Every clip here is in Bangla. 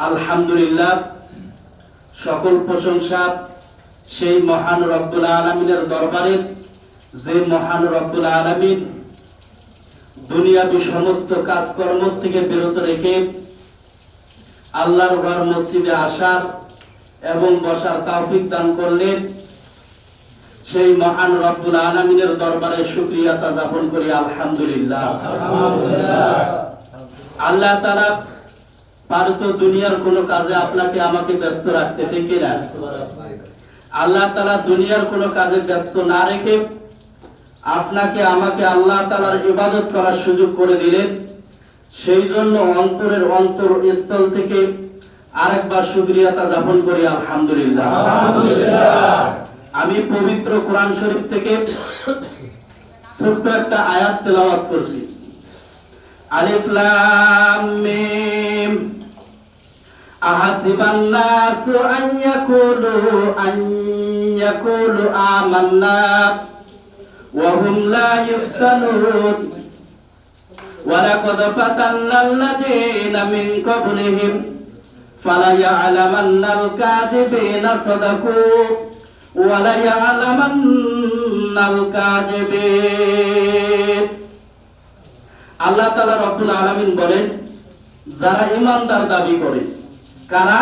আলহামদুলিল্লাহ, সকল প্রশংসা সেই মহান রব্বুল আলামিনের দরবারে, যে মহান রব্বুল আলামিন দুনিয়াবী সমস্ত কাজকর্ম থেকে বিরত রেখে আল্লাহর ঘর মসজিদে আসার এবং বসার তৌফিক দান করলেন। সেই মহান রব্বুল আলামিনের দরবারে শুকরিয়া জ্ঞাপন করি আলহামদুলিল্লাহ। আল্লাহ তাআলা পারতো দুনিয়ার কোনো কাজে আপনাকে আমাকে ব্যস্ত রাখতে, ঠিক কিনা? আল্লাহ তাআলা দুনিয়ার কোনো কাজে ব্যস্ত না রেখে আপনাকে আমাকে আল্লাহ তাআলার ইবাদত করার সুযোগ করে দিলেন। সেই জন্য অন্তরের অন্তরস্থল থেকে আরেকবার শুকরিয়া জ্ঞাপন করি আলহামদুলিল্লাহ। আমি পবিত্র কোরআন শরীফ থেকে ছোট্ট একটা আয়াত তেলাওয়াত করছি। আলিফ লাম মিম আহাসিবান নাসু আন ইয়াকুলু আমান্না ওয়া হুম লা ইফতানুন ওয়া লাকাদ ফাতান্নাল্লাযীনা মিন ক্বাবলিহিম ফালায়া'লামান্নাল কাযিবিনা সাদাকু ওয়া লায়া'লামান্নাল কাযিবিন। আল্লাহ তাআলা রব্বুল আলামিন বলেন, যারা ঈমানদার দাবি করে, কারা?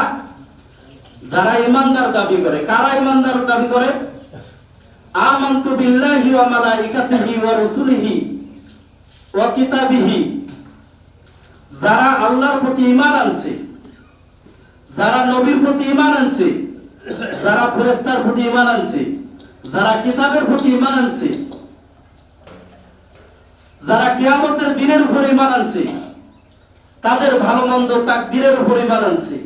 যারা ঈমানদার দাবি করে। কারা ঈমানদার দাবি করে? আমানতু বিল্লাহি ওয়া মালাইকাতিহি ওয়া রাসূলিহি ওয়া কিতাবিহি। যারা আল্লাহর প্রতি ঈমান আনছে, যারা নবীর প্রতি ঈমান আনছে, যারা ফেরেশতার প্রতি ঈমান আনছে, যারা কিতাবের প্রতি ঈমান আনছে, যারা কিয়ামতের দিনের উপর ঈমান আনছে, তাদের ভালো মন্দ তাকদীরের উপর ঈমান আনছে,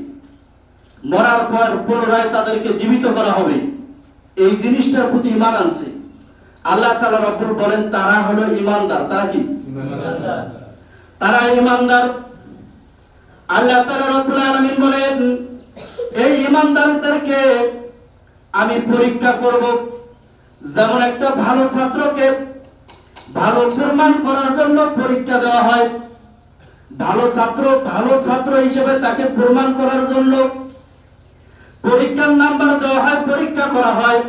মরার পর পুনরায় তাদেরকে জীবিত করা হবে, এই জিনিসটার প্রতি ঈমান আনছে। আল্লাহ তাআলা রব্বুল বলেন, তারা হলো ঈমানদার। তারা কি? ঈমানদার। তারা ঈমানদার। আল্লাহ তাআলা রব্বুল আলামিন বলেন, এই ঈমানদারদেরকে আমি পরীক্ষা করব। যেমন একটা ভালো ছাত্রকে ভালো প্রমাণ করার জন্য পরীক্ষা দেওয়া হয়, ভালো ছাত্র হিসেবে তাকে প্রমাণ করার জন্য পরীক্ষার নাম্বার দেওয়া হয়, পরীক্ষা করা হয়।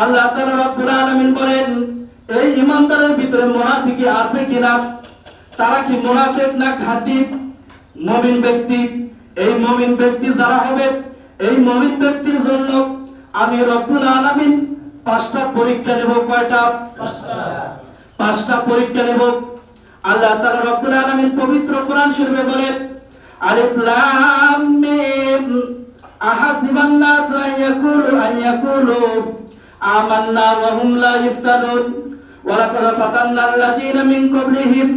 আল্লাহ তাআলা রব্বুল আলামিন বলেন, এই ঈমানদারের ভিতরে মুনাফিকি আছে কিনা, তারা কি মুনাফিক না খাঁটি মুমিন ব্যক্তি? এই মুমিন ব্যক্তি যারা হবে, এই মুমিন ব্যক্তির জন্য আমি রব্বুল আলামিন 5টা পরীক্ষা নেব। কয়টা? 5টা পরীক্ষা নেব। আল্লাহ তাআলা রব্বুল আলামিন পবিত্র কোরআন শরীফে বলেন, আলিফ লাম মিম আহাসিবান নাসু আন ইয়াকুলু আমান্না ওয়া হুম লা ইফতানুন ওয়া লাকাদ ফাতান্নাল্লাযীনা মিন ক্বাবলিহিম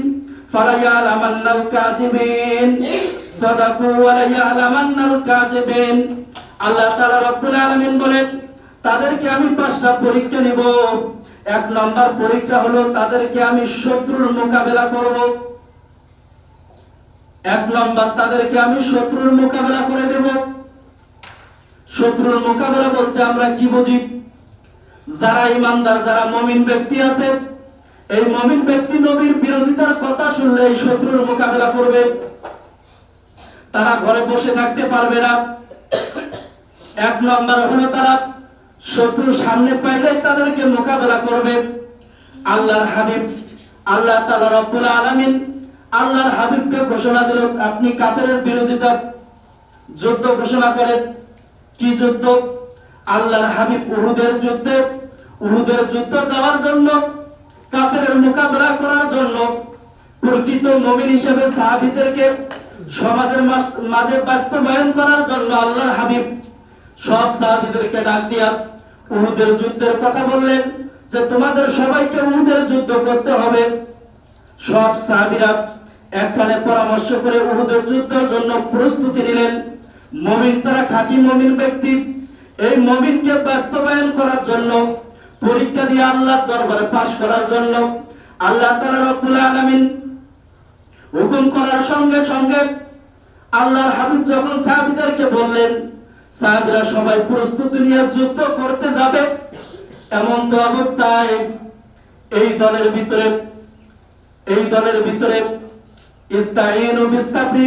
ফালায়া'লামান্নাল কাযিবিন সাদাকু ওয়া লায়া'লামান্নাল কাযিবিন। আল্লাহ তাআলা রব্বুল আলামিন বলেন, তাদেরকে আমি 5টা পরীক্ষা নিব। 1 নম্বর পরীক্ষা হলো তাদেরকে আমি শত্রুর মোকাবেলা করব। 1 নম্বর তাদেরকে আমি শত্রুর মোকাবেলা করে দেব। শত্রুর মোকাবেলা বলতে আমরা কি বুঝি? যারা ঈমানদার, যারা মুমিন ব্যক্তি আছে, এই মুমিন ব্যক্তি নবীর বিরোধিতার কথা শুনলে এই শত্রুর মোকাবেলা করবে। তারা ঘরে বসে থাকতে পারবে না। 1 নম্বর হলো তারা শত্রু সামনে পাইলে তাদেরকে মোকাবেলা করবে। আল্লাহর হাবিব আল্লাহ তাআলা রব্বুল আলামিন আল্লাহর হাবিবকে ঘোষণা দিল, আপনি কাফেরের বিরোধিতা যুদ্ধ ঘোষণা করেন। কি যুদ্ধ? আল্লাহর হাবিব উহুদের যুদ্ধ যাওয়ার জন্য, কাফেরের মোকাবেলা করার জন্য প্রকৃত মুমিন হিসেবে সাহাবীদেরকে সমাজের মাঝে বাস্তবায়ন করার জন্য আল্লাহর হাবিব সব সাহাবীদেরকে ডাক দিয়া উহুদের যুদ্ধের কথা বললেন, যে তোমাদের সবাইকে উহুদের যুদ্ধ করতে হবে। সব সাহাবীরা একখানে পরামর্শ করে উহুদের যুদ্ধের জন্য প্রস্তুতি নিলেন। মুমিন, তারা খাঁটি মুমিন ব্যক্তি। এই মুমিনকে বাস্তবায়ন করার জন্য, পরীক্ষা দিয়ে আল্লাহর দরবারে পাশ করার জন্য আল্লাহ তাআলা রব্বুল আলামিন হুকুম করার সঙ্গে সঙ্গে আল্লাহর হাবিব যখন সাহাবীদেরকে বললেন, সাহাবীরা সবাই প্রস্তুতি নিয়ে যুদ্ধ করতে যাবে। এমন তো অবস্থায় এই দলের ভিতরে ইস্তাঈনু বিসসাবরি,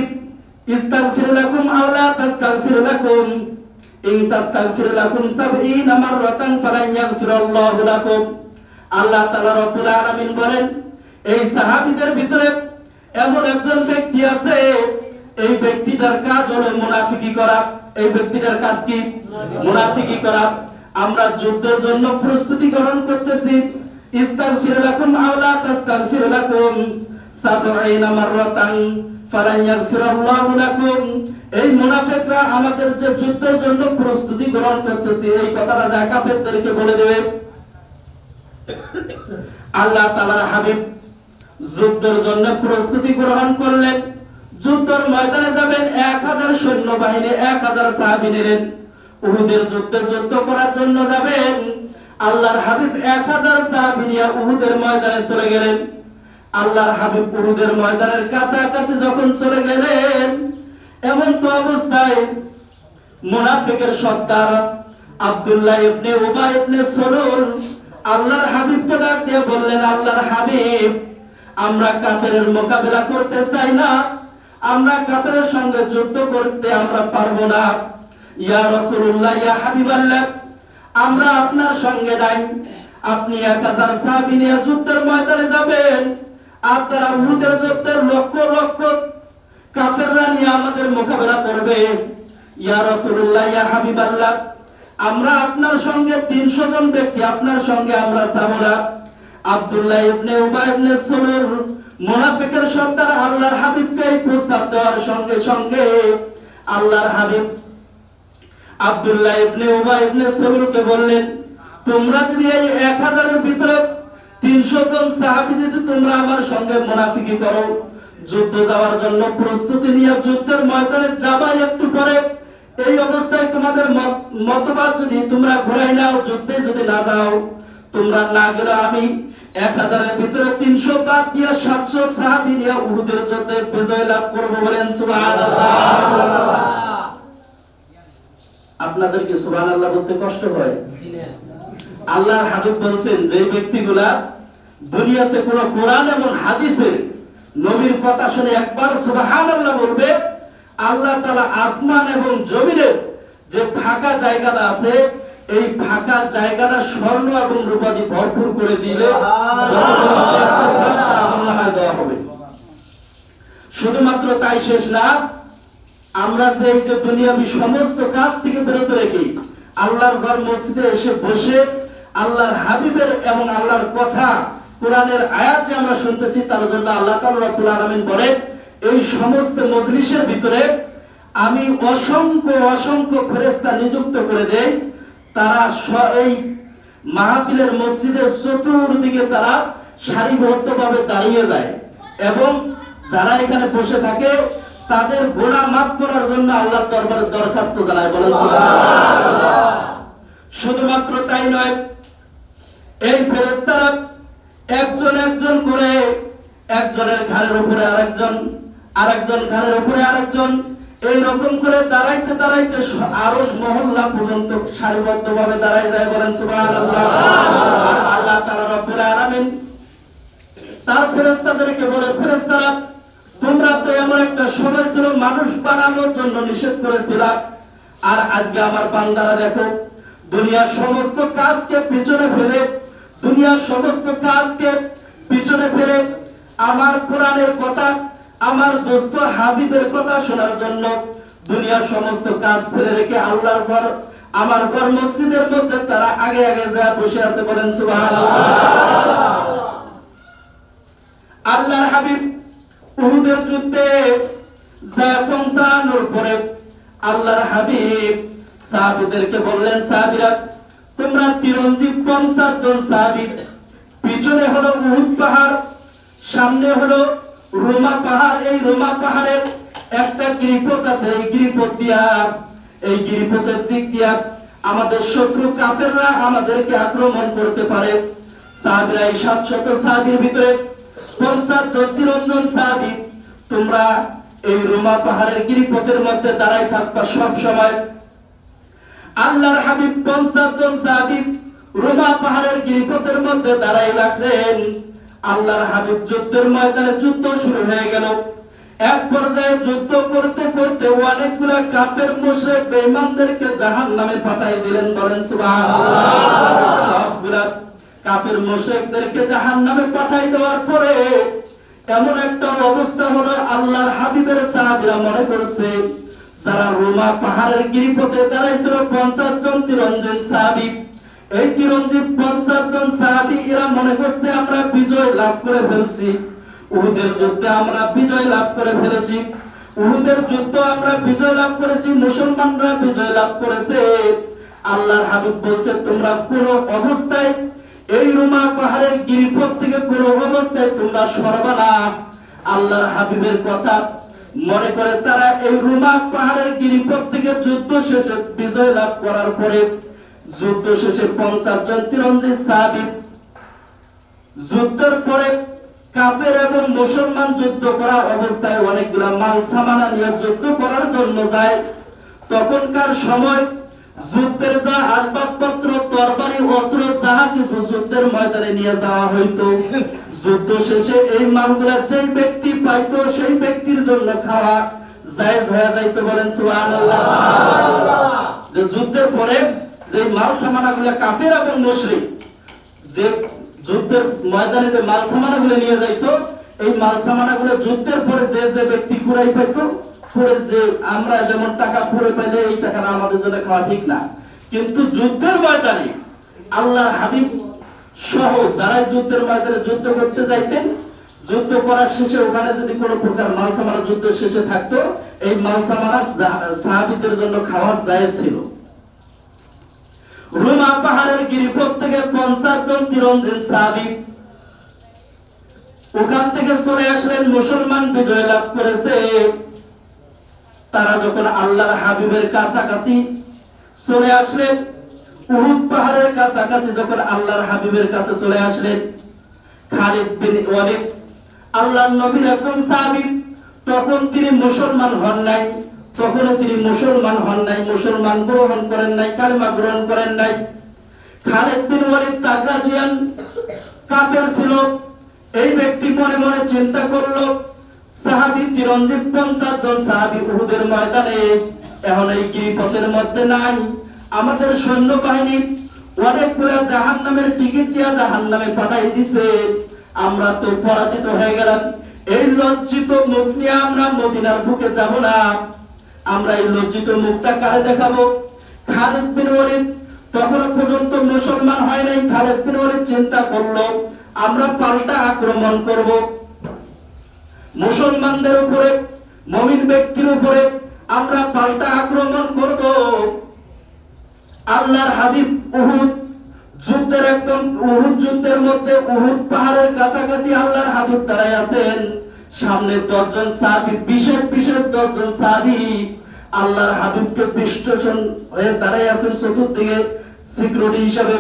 ইস্তাগফির লাকুম আও লা তাস্তাগফির লাকুম ইন তাস্তাগফির লাকুম 70 মাররাতান ফালান ইয়াগফিরাল্লাহু লাকুম। আল্লাহ তাআলা রব্বুল আলামিন বলেন, এই সাহাবীদের ভিতরে এমন একজন ব্যক্তি আছে, এই ব্যক্তিটার কাজ হলো মুনাফিকি করা। এই ব্যক্তিটার কাজ কি? মুনাফিকি করা। আমরা যুদ্ধের জন্য প্রস্তুতি গ্রহণ করতেছি, ইস্তাগফির লাকুম আও লা তাস্তাগফির লাকুম 70 মাররাতান ফালান ইয়াগফিরাল্লাহু লাকুম। এই মুনাফিকরা আমাদের যে যুদ্ধের জন্য প্রস্তুতি গ্রহণ করতেছে, এই কথাটা যা কাফেরদেরকে বলে দেবে। আল্লাহ তাআলার হাবিব যুদ্ধের জন্য প্রস্তুতি গ্রহণ করলেন। যুদ্ধের ময়দানে যাবেন, 1000 সৈন্যবাহিনী, 1000 সাহাবী নিলেন। উহুদের যুদ্ধে যুদ্ধ করার জন্য যাবেন, আল্লাহর হাবিব 1000 সাহাবী নিয়ে উহুদের ময়দানে চলে গেলেন। আল্লাহর হাবিব উহুদের ময়দানের কাছাকাছি যখন চলে গেলেন, এমন তো অবস্থায় মুনাফিকের সর্দার আব্দুল্লাহ ইবনে উবাই ইবনে সালুল আল্লাহর হাবিবকে ডাক দিয়ে বললেন, আল্লাহর হাবিব, আমরা কাফেরের মোকাবেলা করতে চাই না, আমরা কাফেরের সঙ্গে যুদ্ধ করতে আমরা পারবো না। ইয়া রাসূলুল্লাহ, ইয়া হাবিবাল্লাহ, আমরা আপনার সঙ্গে নাই। আপনি 1000 সাহাবী নিয়ে যুদ্ধের ময়দানে যাবেন, আপনারা উহুদের যুদ্ধের লক্ষ লক্ষ কাফেররা নিয়ে আমাদের মোকাবেলা করবে। ইয়া রাসূলুল্লাহ, ইয়া হাবিবাল্লাহ, আমরা আপনার সঙ্গে 300 জন ব্যক্তি আপনার সঙ্গে আমরা যাব না। আব্দুল্লাহ ইবনে উবাই ইবনে সালুল মুনাফিকের সর্দার আল্লাহর হাবিবকে এই প্রস্তাব দেওয়ার সঙ্গে সঙ্গে আল্লাহর হাবিব আব্দুল্লাহ ইবনে উবাই ইবনে সালুলকে বললেন, তোমরা যদি এই 1000 এর ভিতরে 300 জন সাহাবী যদি তোমরা আমার সঙ্গে মুনাফিকি করো, যুদ্ধ যাওয়ার জন্য প্রস্তুতি নিয়ে যুদ্ধের ময়দানে যাবা, একটু পরে এই অবস্থায় তোমাদের মতবাদ যদি তোমরা ঘুরাই নাও, যুদ্ধে যদি না যাও, তোমরা না গেলে আমি 1000 এর ভিতরে 300 বাদ দিয়ে 700 সাহাবী নিয়ে উহুদের যুদ্ধে বিজয় লাভ করব। বলেন সুবহানাল্লাহ। আপনাদের কি সুবহানাল্লাহ বলতে কষ্ট হয়? আল্লাহর হাবিব বলছেন, যে ব্যক্তিগুলা দুনিয়াতে কোন কোরআন এবং হাদিসের নবীর কথা শুনে একবার সুবহানাল্লাহ বলবে, আল্লাহ তাআলা আসমান এবং জমিনের যে ফাঁকা জায়গাটা আছে, এই ফাঁকা জায়গাটা স্বর্ণ এবং রূপা দিয়ে ভরপুর করে দিলে দেওয়া হবে। শুধুমাত্র তাই শেষ না, আমরা যে এই যে দুনিয়াবি সমস্ত কাজ থেকে বিরত রেখে আল্লাহর ঘর মসজিদে এসে বসে আল্লাহর হাবিবের এবং আল্লাহর কথা কোরআনের আয়াত যে আমরা শুনতেছি, তার জন্য আল্লাহ তাআলা রব্বুল আলামিন বলেন, এই সমস্ত মজলিসের ভিতরে আমি অসংখ্য অসংখ্য ফেরেশতা নিযুক্ত করে দেই। তারা এই মাহফিলের মসজিদের চতুর্দিকে তারা সারিবদ্ধভাবে দাঁড়িয়ে যায় এবং যারা এখানে বসে থাকে তাদের গুনাহ মাফ করার জন্য আল্লাহর দরবারে দরখাস্ত জানায়। বলেন সুবহানাল্লাহ। শুধুমাত্র তাই নয়, এই ফেরেশতারা একজন একজন করে একজনের ঘাড়ের উপরে আরেকজন, আরেকজন ঘাড়ের উপরে আরেকজন, এই রকম করে দাঁড়াইতে দাঁড়াইতে আরশ মহল্লা পর্যন্ত সারিবদ্ধভাবে দাঁড়ায় যায়। বলেন সুবহানাল্লাহ। আর আল্লাহ তাআলা রব্বুল আলামিন তার ফেরেশতাদেরকে বলে, ফেরেশতারা, তোমরা তো এমন একটা সময় ছিল মানুষ বানানোর জন্য নিষেধ করেছিলা, আর আজকে আমার বান্দারা দেখো দুনিয়ার সমস্ত কাজকে পিছনে ফেলে, দুনিয়ার সমস্ত কাজকে পিছনে ফেলে আমার কোরআনের কথা, আমার দোস্ত হাবিবের কথা শোনার জন্য দুনিয়ার সমস্ত কাজ ফেলে রেখে আল্লাহর ঘর, আমার ঘর মসজিদের মধ্যে তারা আগে আগে যা বসে আছে। বলেন সুবহানাল্লাহ। আল্লাহর হাবিব উহুদের যুদ্ধে যা পৌঁছানোর পরে আল্লাহর হাবিব সাহাবীদেরকে বললেন, সাহাবীরা, তোমরা তিরঞ্জিত 50 জন সাহাবী, পিছনে হলো উহুদ পাহাড়, সামনে হলো রোমা পাহাড়। এই রোমা পাহাড়ের একটা গিরিপথ আছে, এই গিরিপথ দিয়া, এই গিরিপথের দিক দিয়া আমাদের শত্রু কাফেররা আমাদেরকে আক্রমণ করতে পারে। সাহাবীরা এই 700 সাহাবীর ভিতরে 50 জন তিরঞ্জন সাহাবী, তোমরা এই রোমা পাহাড়ের গিরিপথের মধ্যে দাঁড়াই থাকবা সব সময়। আল্লাহর হাবিব 50 জন সাহাবী রোমা পাহাড়ের গিরিপথের মধ্যে দাঁড়াই রাখলেন। আল্লাহর হাবিব যুদ্ধের ময়দানে যুদ্ধ শুরু হয়ে গেল। এক পর্যায়ে যুদ্ধ করতে করতে অনেকগুলা কাফের মুশরিক বেঈমানদেরকে জাহান্নামে পাঠিয়ে দিলেন। বলেন সুবহানাল্লাহ। সবগুলা কাফের মুশরিকদেরকে জাহান্নামে পাঠিয়ে দেওয়ার পরে এমন একটা অবস্থা হলো, আল্লাহর হাবিবের সাহাবীরা মনে করছে যারা রোমা পাহাড়ের গিরিপথে দাঁড়াইছিল 50 জন তিরঞ্জিত সাহাবী, এই তিরঞ্জিত 50 জন সাহাবী এরা মনে করছে আমরা বিজয় লাভ করে ফেলছি, উহুদের যুদ্ধে আমরা বিজয় লাভ করে ফেলেছি, উহুদের যুদ্ধ আমরা বিজয় লাভ করেছি, মুসলমানরা বিজয় লাভ করেছে। আল্লাহর হাবিব বলছে তোমরা কোন অবস্থায় এই রোমা পাহাড়ের গিরিপথ থেকে কোন অবস্থায় তোমরা সরবা না। আল্লাহর হাবিবের কথা মনে করে তারা এই রোমা পাহাড়ের গিরিপথ থেকে যুদ্ধ শেষে বিজয় লাভ করার পরে যুদ্ধ শেষে 50 জন তিরঞ্জিত সাহাবী যুদ্ধের পরে কাফের এবং মুসলমান যুদ্ধ করা অবস্থায় অনেকগুলা মাল সামানা নিয়ে যুদ্ধ করার জন্য যায়। তখনকার সময় যুদ্ধের যা আসবাবপত্র তরবারি অস্ত্র যাহা কিছু যুদ্ধের ময়দানে নিয়ে যাওয়া হইতো, যুদ্ধ শেষে এই মালগুলা যেই ব্যক্তি পাইতো সেই ব্যক্তির জন্য খাওয়া জায়েজ হয়ে যাইতো। বলেন সুবহানাল্লাহ। যে যুদ্ধের পরে যে মাল সামানাগুলা কাফের এবং মুশরিক যে যুদ্ধের ময়দানে যে মাল সামানাগুলো নিয়ে যাইতো, এই মাল সামানাগুলো যুদ্ধের পরে যে যে ব্যক্তি কুড়াই পাইতো, কুড়ে যে আমরা যেমন টাকা কুড়ে পাইলে এই টাকাটা আমাদের জন্য খাওয়া ঠিক না, কিন্তু যুদ্ধের ময়দানে আল্লাহ হাবিব সহ যারা যুদ্ধের ময়দানে যুদ্ধ করতে যাইতেন, যুদ্ধ করার শেষে ওখানে যদি কোনো প্রকার মাল সামানা যুদ্ধ শেষে থাকতো, এই মাল সামানা সাহাবীদের জন্য খাওয়া জায়েজ ছিল। রোমা পাহাড়ের গিরিপথ থেকে 50 জন তিরঞ্জিত সাহাবী ওখান থেকে চলে আসলেন, মুসলমান বিজয় লাভ করেছে। তারা যখন আল্লাহর হাবিবের কাছাকাছি চলে আসলেন, উহুদ পাহাড়ের কাছাকাছি যখন আল্লাহর হাবিবের কাছে চলে আসলেন, খালিদ বিন ওয়ালিদ আল্লাহর নবীর একজন সাহাবী, তখন তিনি মুসলমান হন নাই, মুসলমান গ্রহণ করেন নাই, কালেমা গ্রহণ করেন নাই। খালিদ বিন ওয়ালিদ তাগড়া জিয়ান কাফের ছিল। এই ব্যক্তি মনে মনে চিন্তা করলো সাহাবী তিরঞ্জিত 50 জন সাহাবী উহুদের ময়দানে এখন এই গিরিপথের মধ্যে নাই, আমাদের সৈন্য বাহিনী অনেকগুলা জাহান্নামের টিকিট দিয়া জাহান্নামে পাঠাই দিছে, আমরা তো পরাজিত হয়ে গেলাম। এই লজ্জিত মুখ নিয়ে আমরা মদিনার বুকে যাব না, আমরা এই লজ্জিত মুখটা কারে দেখাবো? খালিদ বিন ওয়ালিদ তখনও পর্যন্ত মুসলমান হয় নাই। খালিদ বিন ওয়ালিদ চিন্তা করলো আমরা পাল্টা আক্রমণ করব, মুসলমানদের উপরে, মুমিন ব্যক্তির উপরে আমরা পাল্টা আক্রমণ করব। আল্লাহর হাবিব উহুদ যুদ্ধের একদম উহুদ যুদ্ধের মধ্যে উহুদ পাহাড়ের কাছাকাছি আল্লাহর হাবিব দাঁড়ায় আছেন, সামনে 10 জন সাহাবী, বিশেষ 10 জন সাহাবী আল্লাহর হাবিবকে বেষ্টন হয়ে দাঁড়ায় আছেন, চতুর্দিকে সিকিউরিটি হিসাবে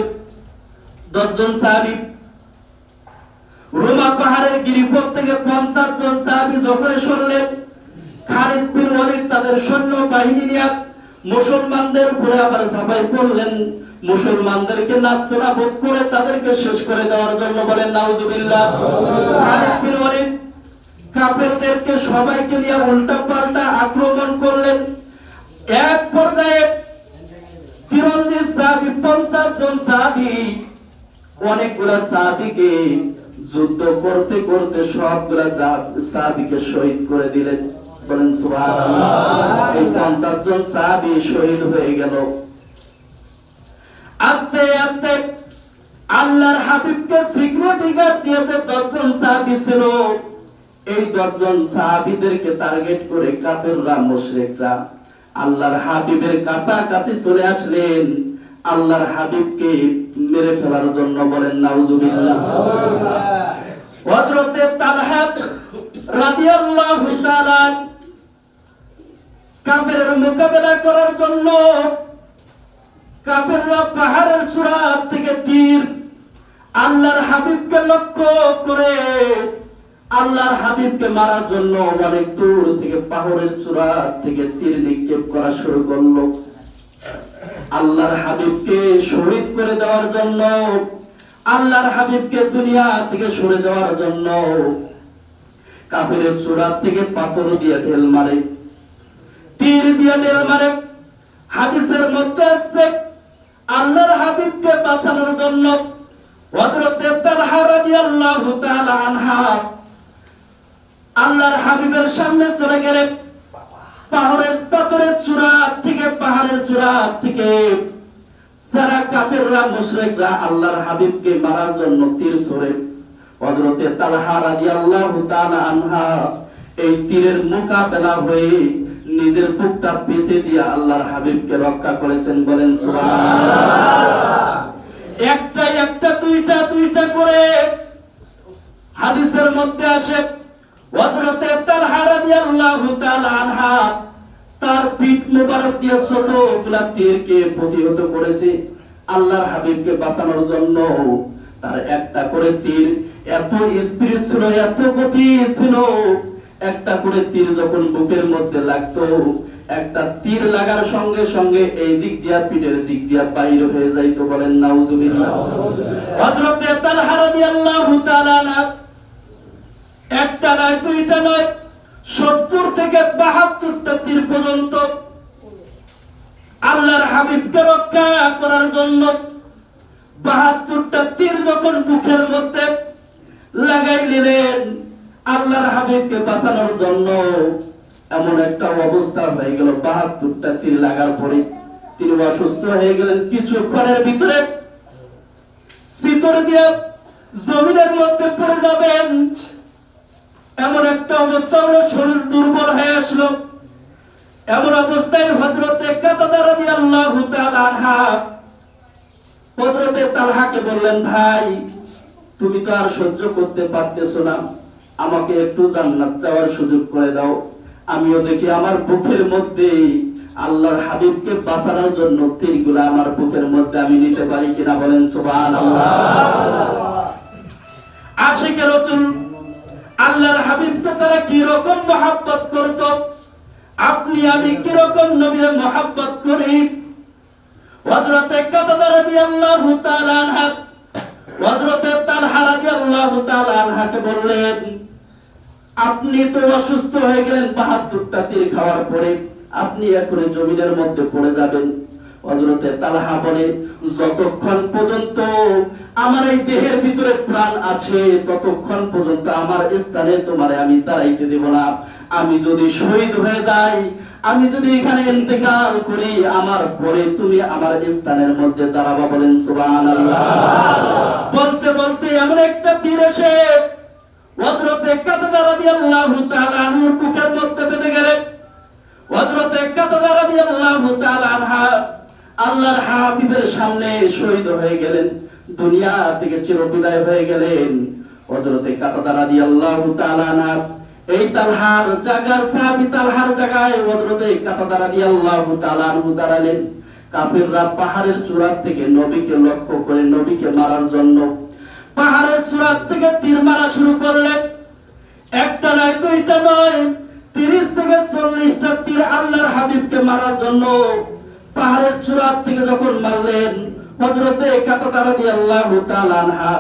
10 জন সাহাবী। রোমা পাহাড়ের গিরিপথ থেকে 50 জন সাহাবী যখন শুনলেন খালিদ বিন ওয়ালিদ তাদের সৈন্য বাহিনী নিয়ে মুসলমানদের উপরে আবার ঝাঁপাই পড়লেন, মুসলমানদেরকে নাস্তানাবুদ করে তাদেরকে শেষ করে দেওয়ার জন্য। বলেন নাউজুবিল্লাহ। খালিদ বিন ওয়ালিদ কাফেরদেরকে সবাইকে নিয়ে উল্টা পাল্টা আক্রমণ করলেন। এক পর্যায়ে তিরঞ্জিত সাহাবী 50 জন সাহাবী অনেকগুলা সাহাবীকে যুদ্ধ করতে করতে সবগুলা সাহাবীকে শহীদ করে দিলেন। বলেন সুবহানাল্লাহ। এই 50 জন সাহাবী শহীদ হয়ে গেল। আস্তে আস্তে আল্লাহর হাবিবকে সিকিউরিটি গার্ড দিয়েছে 10 জন সাহাবী ছিল। এই 10 জন সাহাবীদেরকে টার্গেট করে কাফেররা মুশরিকরা আল্লাহর হাবিবের কাছাকাছি চলে আসলেন আল্লাহর হাবিবকে মেরে ফেলার জন্য। বলেন নাউজুবিল্লাহ। হযরত তালহা রাদিয়াল্লাহু তাআলা কাফেরের মোকাবেলা করার জন্য কাফেররা পাহাড়ের চূড়া থেকে তীর আল্লাহর হাবিবকে লক্ষ্য করে আল্লাহর হাবিবকে মারার জন্য অনেক দূর থেকে পাহাড়ের চূড়া থেকে তীর নিক্ষেপ করা শুরু করলো। আল্লাহর হাবিবকে শহীদ করে দেওয়ার জন্য, আল্লাহর হাবিবকে দুনিয়া থেকে সরে যাওয়ার জন্য কাফেরের চূড়া থেকে পাথর দিয়ে ঢেল মারে, তীর দিয়ে ঢেল মারে। হাদিসের মধ্যে আছে আল্লাহর হাবিবকে বাঁচানোর জন্য হযরত তালহা রাদিয়াল্লাহু তাআলা আনহা আল্লাহর হাবিবের সামনে চলে গেলেন। পাথরের চূড়া থেকে সারা কাফেররা মুশরিকরা আল্লাহর হাবিবকে মারার জন্য তীর ছুড়ে হযরত তালহা রাদিয়াল্লাহু তাআলা আনহা এই তীরের মোকাবেলা হয়ে নিজের বুকটা পেতে দিয়ে আল্লাহর হাবিবকে রক্ষা করেছেন। বলেন সুবহানাল্লাহ। একটা দুইটা করে হাদিসের মধ্যে আসে হযরত তালহা রাদিয়াল্লাহু তাআলা আনহা তার পিঠ মোবারক দিয়ে যতগুলা তীরকে প্রতিহত করেছে আল্লাহর হাবিবকে বাঁচানোর জন্য। তার একটা করে তীর এত স্পিরিট ছিল, এত গতি ছিল, একটা করে তীর যখন বুকের মধ্যে লাগতো, একটা তীর লাগার সঙ্গে সঙ্গে এই দিক দিয়া পিঠের দিক দিয়া বাইরে হয়ে যাইতো। বলেন নাউজুবিল্লাহ। হযরত তালহা রাদিয়াল্লাহু তাআলা একটা নয় দুইটা নয় 70 থেকে 72টা তীর পর্যন্ত আল্লাহর হাবিবকে রক্ষা করার জন্য 72টা তীর যখন বুকের মধ্যে লাগাই নিলেন আল্লাহর হাবিবকে বাঁচানোর জন্য, এমন একটা অবস্থা হয়ে গেল 72টা তীর লাগার পরে তিনি অসুস্থ হয়ে গেলেন। কিছুক্ষণের ভিতরে সিতর দিয়ে জমিনের মধ্যে পড়ে যাবেন এমন একটা অবস্থা হলো, শরীর দুর্বল হয়ে আসলো। এমন অবস্থায় হযরত কাতাদা রাদিয়াল্লাহু তাআলা আনহা হযরত তালহাকে বললেন, ভাই তুমি তো আর সহ্য করতে পারতেছো না, আমাকে একটু জান্নাত যাওয়ার সুযোগ করে দাও, আমিও দেখি আমার বুকের মধ্যে আল্লাহর হাবিবকে বাঁচানোর জন্য তীরগুলো আমার বুকের মধ্যে আমি নিতে পারি কিনা। বলেন সুবহানাল্লাহ। আশিকে রাসূল আল্লাহর হাবিবকে তারা কি রকম মহব্বত করত, আপনি আমি কি রকম নবীর মহব্বত করি। হযরত কাতাদা রাদিয়াল্লাহু তাআলা আনহা হযরত তালহা রাদিয়াল্লাহু তাআলা আনহাকে বললেন, আপনি তো অসুস্থ হয়ে গেলেন 72টা তীর খাওয়ার পরে, আপনি এখন জমিনের মধ্যে পড়ে যাবেন। হযরত তালহা বলে, যতক্ষণ পর্যন্ত আমার এই দেহের ভিতরে প্রাণ আছে ততক্ষণ পর্যন্ত আমার স্থানে তোমারে আমি দাঁড়াইতে দেব না। আমি যদি শহীদ হয়ে যাই, আমি যদি এখানে ইন্তেকাল করি, আমার পরে তুমি আমার স্থানের মধ্যে দাঁড়াবা। বলেন সুবহানাল্লাহ। বলতে বলতে এমন একটা তীর এসে হযরত কাতাদা রাদিয়াল্লাহু তাআলা আনহুর বুকের মধ্যে বেঁধে গেলেন। হযরত কাতাদা রাদিয়াল্লাহু তাআলা আনহা আল্লাহর হাবিবের সামনে শহীদ হয়ে গেলেন, দুনিয়া থেকে চিরবিদায় হয়ে গেলেন। হযরত কাতাদা রাদিয়াল্লাহু তাআলা আনহা এই তালহার জায়গার সাহাবী তালহার জায়গায় হযরত কাতাদা রাদিয়াল্লাহু তাআলা আনহু দাঁড়ালেন। কাফিররা পাহাড়ের চূড়া থেকে নবীকে লক্ষ্য করে নবীকে মারার জন্য পাহাড়ের চূড়া থেকে তীর মারা শুরু করলেন। একটা নয় দুইটা নয় 30 থেকে 40টা তীর আল্লাহর হাবিবকে মারার জন্য পাহাড়ের চূড়া থেকে যখন মারলেন, হযরত কাতাদা রাদিয়াল্লাহু তাআলা আনহা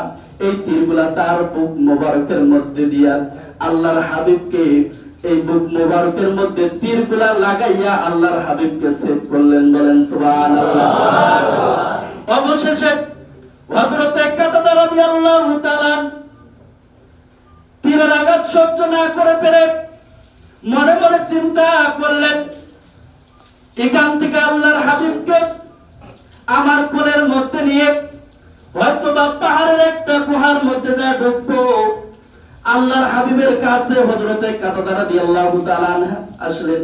এই তীরগুলা তার বুক মোবারকের মধ্যে দিয়া আল্লাহর হাবিবকে এই বুক মোবারকের মধ্যে তীরগুলা লাগাইয়া আল্লাহর হাবিবকে সেভ করলেন। বলেন সুবহানাল্লাহ। অবশেষে হযরত কাতাদা রাদিয়াল্লাহু তাআলা তীরের আঘাত সহ্য না করে পেরে মনে মনে চিন্তা করলেন, এখান থেকে আল্লাহর হাবিবকে আমার কোলের মধ্যে নিয়ে হয়তো বা পাহাড়ের একটা গুহার মধ্যে যা ঢুকবো। আল্লাহর হাবিবের কাছে হযরত কাতাদা রাদিয়াল্লাহু তাআলা আসলেন,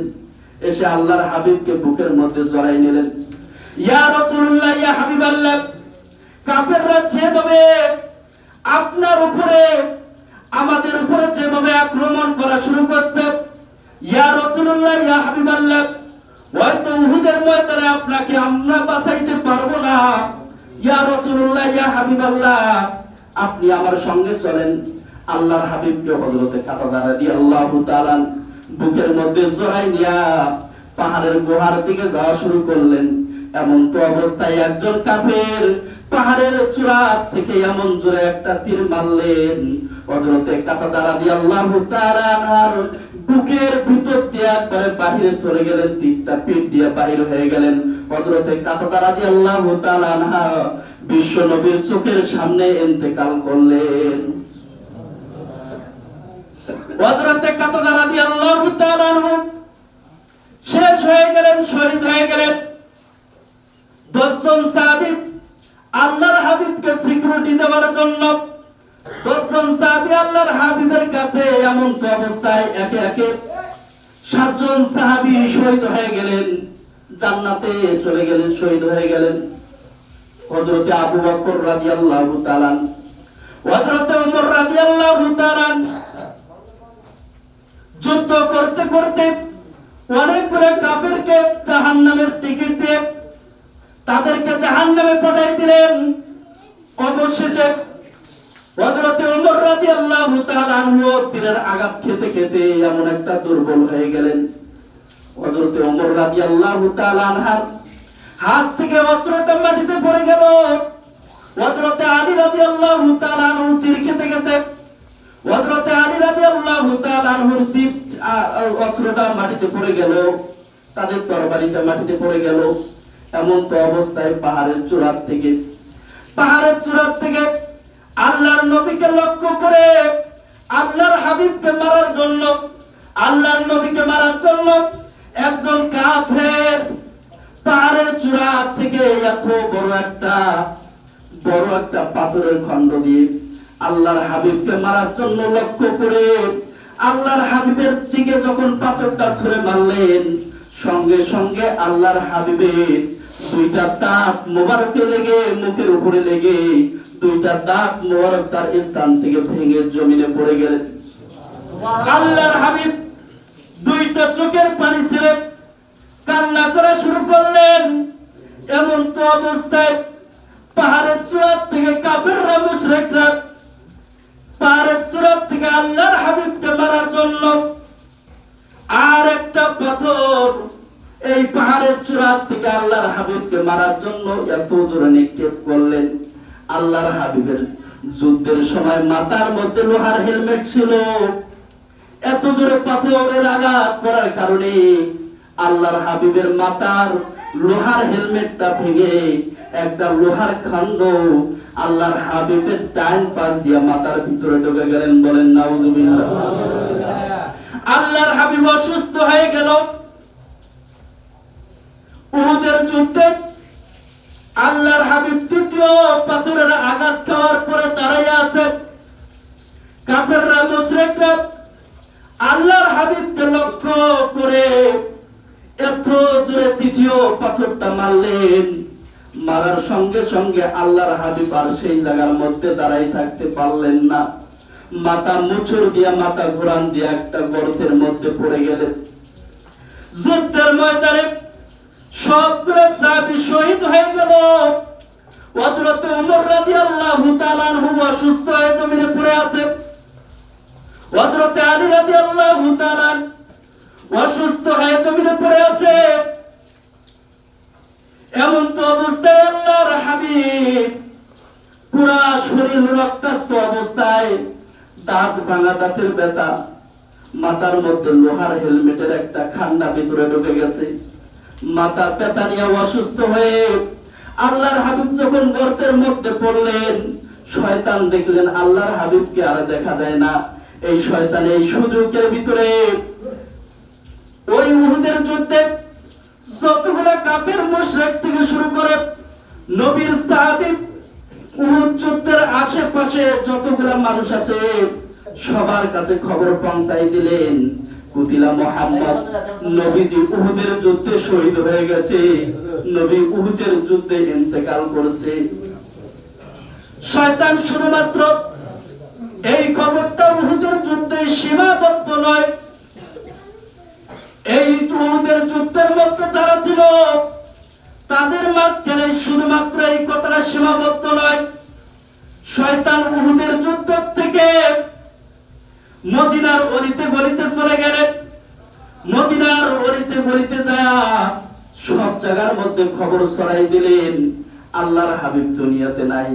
এসে আল্লাহর হাবিবকে বুকের মধ্যে জড়াই নিলেন। ইয়া রাসূলুল্লাহ, ইয়া হাবিবাল্লাহ, কাফেররা যেভাবে আপনার উপরে আমাদের উপরে যেভাবে আক্রমণ করা শুরু করছে, ইয়া রাসূলুল্লাহ, ইয়া হাবিবাল্লাহ, হয়তো উহুদের ময়দানে আপনাকে আমরা বাঁচাইতে পারবো না। ইয়া রাসূলুল্লাহ, ইয়া হাবিবাল্লাহ, আপনি আমার সঙ্গে চলেন। আল্লাহর হাবিবকে হযরত কাতাদা রাদিয়াল্লাহু তাআলা বুকের মধ্যে জড়াই নিয়া পাহাড়ের গুহার দিকে যাওয়া শুরু করলেন। এমন তো অবস্থায় একজন কাফের পাহাড়ের চূড়া থেকে এমন জোরে একটা তীর মারলেন, হযরতে কাতাদা রাদিয়াল্লাহু তাআলা আনহার বুকের ভিতর দিয়ে একবারে বাহিরে চলে গেলেন, তীরটা পেট দিয়ে বাহির হয়ে গেলেন। হযরতে কাতাদা রাদিয়াল্লাহু তাআলা আনহা বিশ্ব নবীর চোখের সামনে ইন্তেকাল করলেন। হযরতে কাতাদা রাদিয়াল্লাহু তাআলা আনহু শেষ হয়ে গেলেন, শহীদ হয়ে গেলেন। 10 জন সাহাবী আল্লাহর হাবিবকে সিকিউরিটি দেওয়ার জন্য 10 জন সাহাবী আল্লাহর হাবিবের কাছে এমন তো অবস্থায় একে একে 7 জন সাহাবী শহীদ হয়ে গেলেন, জান্নাতে চলে গেলেন, শহীদ হয়ে গেলেন। হযরতে আবু বকর রাদিয়াল্লাহু তাআলা, হযরতে ওমর রাদিয়াল্লাহু তাআলা যুদ্ধ করতে করতে অনেক করে কাফেরকে জাহান্নামের টিকিট দিয়ে তাদেরকে জাহান্নামে পাঠিয়ে দিলেন। অবশেষে হযরতে ওমর রাদিয়াল্লাহু তাআলা আনহু তীরের আঘাত খেতে খেতে এমন একটা দুর্বল হয়ে গেলেন। হযরতে ওমর রাদিয়াল্লাহু তাআলা আনহার হাত থেকে অস্ত্রটা মাটিতে পড়ে গেল। হযরতে আলী রাদিয়াল্লাহু তাআলা আনহু তীর খেতে খেতে হযরতে আলী রাদিয়াল্লাহু তাআলা আনহুর তীর অস্ত্রটা মাটিতে পড়ে গেল, তাদের তরবারিটা মাটিতে পড়ে গেল। এমন তো অবস্থায় পাহাড়ের চূড়া থেকে আল্লাহর নবীকে লক্ষ্য করে আল্লাহর হাবিবকে মারার জন্য, আল্লাহর নবীকে মারার জন্য একজন কাফের পাহাড়ের চূড়া থেকে এত বড় একটা পাথরের খণ্ড দিয়ে আল্লাহর হাবিবকে মারার জন্য লক্ষ্য করে আল্লাহর হাবিবের দিকে যখন পাথরটা ছুঁড়ে মারলেন, সঙ্গে সঙ্গে আল্লাহর হাবিবের 2টা দাঁত মোবারকে লেগে, মুখের উপরে লেগে 2টা দাঁত মোবারক তার স্থান থেকে ভেঙে জমিনে পড়ে গেলেন। আল্লাহর হাবিব 2টা চোখের পানি ছেড়ে কান্না করা শুরু করলেন। এমন তো অবস্থায় পাহাড়ের চূড়া থেকে কাফেররা, মুশরিকরা পাহাড়ের চূড়া থেকে আল্লাহর হাবিবকে মারার জন্য আর একটা পাথর এই পাহাড়ের চূড়া থেকে আল্লাহর হাবিবকে মারার জন্য এত জোরে নিক্ষেপ করলেন। আল্লাহর হাবিবের যুদ্ধের সময় মাথার মধ্যে লোহার হেলমেট ছিল, এত জোরে পাথরের আঘাত করার কারণে আল্লাহর হাবিবের মাথার লোহার হেলমেটটা ভেঙে একটা লোহার খণ্ড আল্লাহর হাবিবের ডান পাশ দিয়ে মাথার ভিতরে ঢুকে গেলেন। বলেন নাউজুবিল্লাহ। আল্লাহর হাবিব অসুস্থ হয়ে গেল। উহুদের যুদ্ধে আল্লাহর হাবিব 3য় পাথরের আঘাত খাওয়ার পরে দাঁড়াই আছে। কাফেররা, মুশরিকরা আল্লাহর হাবিবকে লক্ষ্য করে এত জোরে 3য় পাথরটা মারলেন। মারার সঙ্গে সঙ্গে আল্লাহর হাবিব আর সেই জায়গার মধ্যে দাঁড়াই থাকতে পারলেন না। মাথা মুচুর দিয়া, মাথা ঘোরান দিয়া একটা গর্তের মধ্যে পড়ে গেলেন। যুদ্ধের ময়দানে সবগুলো সাহাবী শহীদ হয়ে গেল। হযরতে ওমর রাদিয়াল্লাহু তাআলা আনহু অসুস্থ হয়ে জমিনে পড়ে আছে। হযরতে আলী রাদিয়াল্লাহু তাআলা অসুস্থ হয়ে জমিনে পড়ে আছে। এমন তো অবস্থায় আল্লাহর হাবিব পুরা শরীর রক্তাক্ত অবস্থায়, দাঁত ভাঙা, দাঁতের ব্যথা, মাথার মধ্যে লোহার হেলমেটের একটা খান্ডা ভিতরে ঢুকে গেছে। মাথা ব্যথা নিয়ে অসুস্থ হয়ে আল্লাহর হাবিব যখন গর্তের মধ্যে পড়লেন, শয়তান দেখলেন আল্লাহর হাবিবকে আর দেখা যায় না। এই শয়তান এই সুযোগের ভিতরে ওই উহুদের যুদ্ধে যতগুলা কাফের মুশরিক থেকে শুরু করে নবীর সাহাবী, উহুদ যুদ্ধের আশেপাশে যতগুলা মানুষ আছে সবার কাছে খবর পৌঁছাই দিলেন, কুতিলা মুহাম্মদ, নবীজি উহুদের যুদ্ধে শহীদ হয়ে গেছে, নবী উহুদের যুদ্ধে ইন্তেকাল করেছে। শয়তান শুধুমাত্র এই খবরটা উহুদের যুদ্ধে সীমাবদ্ধ নয়, এই উহুদের যুদ্ধের মধ্যে যারা ছিল তাদের মাঝখানে শুধুমাত্র এই কথাটা সীমাবদ্ধ নয়। শয়তান উহুদের যুদ্ধ থেকে মদিনার অলিতে গলিতে চলে গেলেন। মদিনার অলিতে গলিতে যায় সব জায়গার মধ্যে খবর ছড়াই দিলেন, আল্লাহর হাবিব দুনিয়াতে নাই,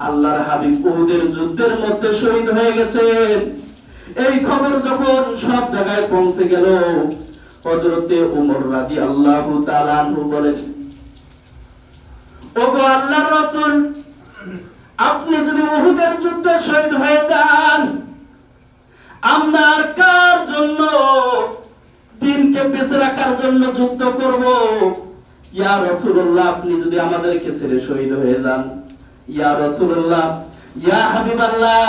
আল্লাহর হাবিব উহুদের যুদ্ধের মধ্যে শহীদ হয়ে গেছেন। এই খবর যখন সব জায়গায় পৌঁছে গেল, হযরতে ওমর রাদিয়াল্লাহু তাআলা আনহু বলেন, ওগো আল্লাহর রাসূল, আপনি যদি উহুদের যুদ্ধে শহীদ হয়ে যান, আমরা আর কার জন্য দ্বীনকে বেঁচে রাখার জন্য যুদ্ধ করব? ইয়া রাসূলুল্লাহ, আপনি যদি আমাদেরকে ছেড়ে শহীদ হয়ে যান, ইয়া রাসূলুল্লাহ, ইয়া হাবিবাল্লাহ,